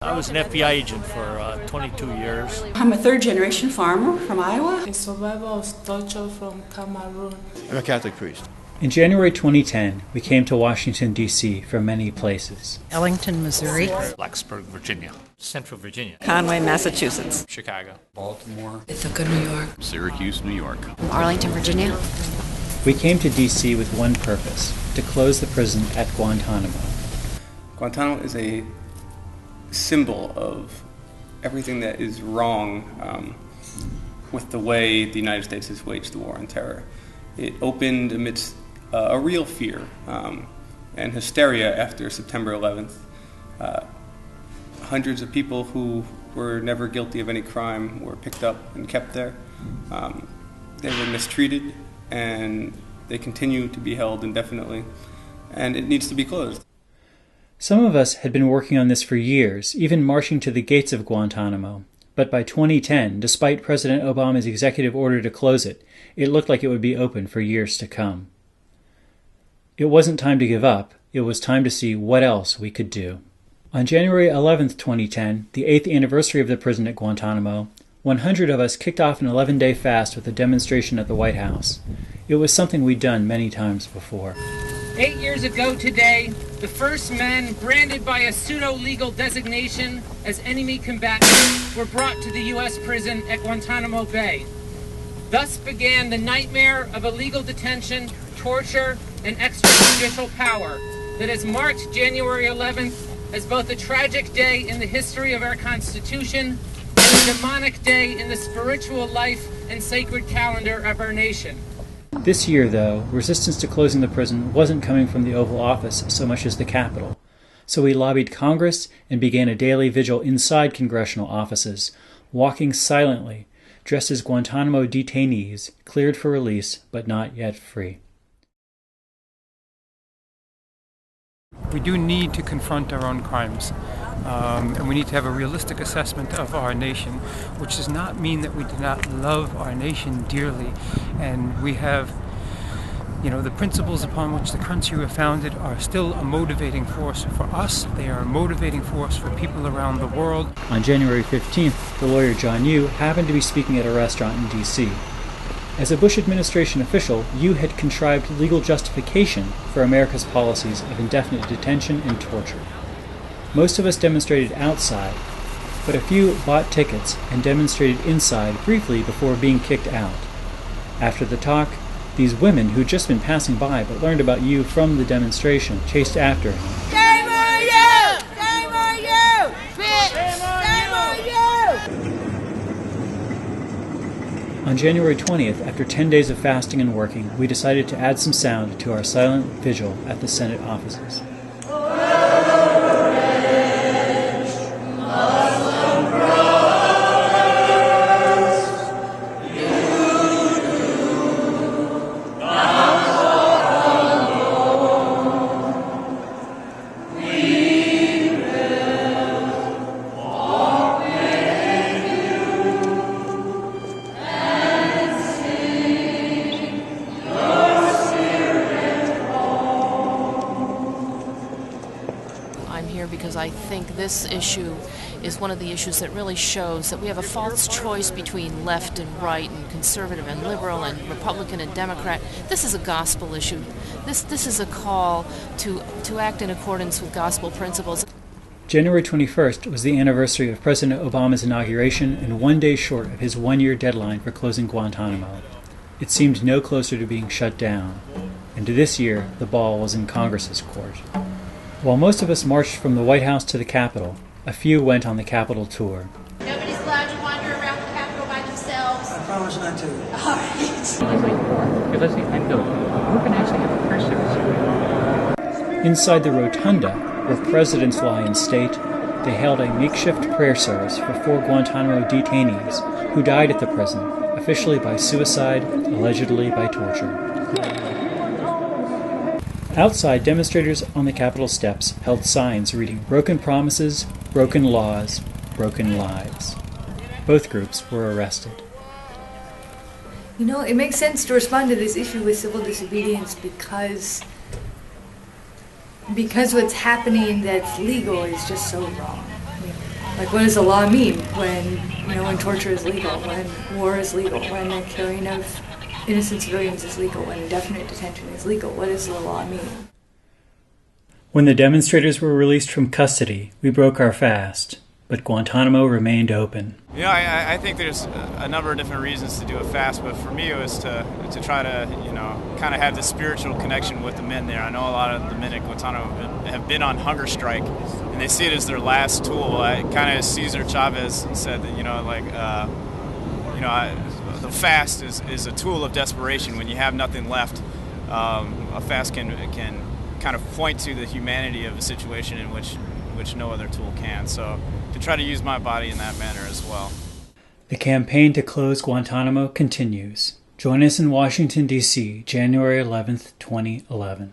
I was an FBI agent for 22 years. I'm a third-generation farmer from Iowa. A survivor of torture from Cameroon. I'm a Catholic priest. In January 2010, we came to Washington, D.C. from many places. Ellington, Missouri. Blacksburg, Virginia. Central Virginia. Conway, Massachusetts. Chicago. Baltimore. Ithaca, New York. Syracuse, New York. Arlington, Virginia. We came to D.C. with one purpose, to close the prison at Guantanamo. Guantanamo is a symbol of everything that is wrong with the way the United States has waged the war on terror. It opened amidst a real fear and hysteria after September 11th. Hundreds of people who were never guilty of any crime were picked up and kept there. They were mistreated, and they continue to be held indefinitely, and it needs to be closed. Some of us had been working on this for years, even marching to the gates of Guantanamo. But by 2010, despite President Obama's executive order to close it, it looked like it would be open for years to come. It wasn't time to give up, it was time to see what else we could do. On January 11th, 2010, the 8th anniversary of the prison at Guantanamo, 100 of us kicked off an 11-day fast with a demonstration at the White House. It was something we'd done many times before. 8 years ago today, the first men branded by a pseudo-legal designation as enemy combatants were brought to the U.S. prison at Guantanamo Bay. Thus began the nightmare of illegal detention, torture, and extrajudicial power that has marked January 11th as both a tragic day in the history of our Constitution and a demonic day in the spiritual life and sacred calendar of our nation. This year, though, resistance to closing the prison wasn't coming from the Oval Office so much as the Capitol. So we lobbied Congress and began a daily vigil inside congressional offices, walking silently, dressed as Guantanamo detainees, cleared for release but not yet free. We do need to confront our own crimes, and we need to have a realistic assessment of our nation, which does not mean that we do not love our nation dearly. And we have, the principles upon which the country was founded are still a motivating force for us. They are a motivating force for people around the world. On January 15th, the lawyer John Yoo happened to be speaking at a restaurant in D.C. As a Bush administration official, Yoo had contrived legal justification for America's policies of indefinite detention and torture. Most of us demonstrated outside, but a few bought tickets and demonstrated inside briefly before being kicked out. After the talk, these women who'd just been passing by but learned about Yoo from the demonstration chased after him. Shame on you! Shame on you! Bitch! Shame on you! On January 20th, after 10 days of fasting and working, we decided to add some sound to our silent vigil at the Senate offices. Because I think this issue is one of the issues that really shows that we have a false choice between left and right and conservative and liberal and Republican and Democrat. This is a gospel issue. This is a call to act in accordance with gospel principles. January 21st was the anniversary of President Obama's inauguration and 1 day short of his one-year deadline for closing Guantanamo. It seemed no closer to being shut down, and to this year the ball was in Congress's court. While most of us marched from the White House to the Capitol, a few went on the Capitol tour. Nobody's allowed to wander around the Capitol by themselves. I promise not to. All right. Because I think we're going to actually have a prayer service. Inside the rotunda, where presidents lie in state, they held a makeshift prayer service for 4 Guantanamo detainees who died at the prison, officially by suicide, allegedly by torture. Outside, demonstrators on the Capitol steps held signs reading "Broken promises, broken laws, broken lives." Both groups were arrested. It makes sense to respond to this issue with civil disobedience because what's happening that's legal is just so wrong. Like, what does the law mean when, when torture is legal, when war is legal, when the killing of innocent civilians is legal, when indefinite detention is legal? What does the law mean? When the demonstrators were released from custody, we broke our fast, but Guantanamo remained open. I think there's a number of different reasons to do a fast, but for me it was to try to, kind of have this spiritual connection with the men there. I know a lot of the men at Guantanamo have been on hunger strike, and they see it as their last tool. Kind of as Cesar Chavez said that, the fast is a tool of desperation. When you have nothing left, a fast can kind of point to the humanity of a situation in which no other tool can. So to try to use my body in that manner as well. The campaign to close Guantanamo continues. Join us in Washington, D.C., January 11th, 2011.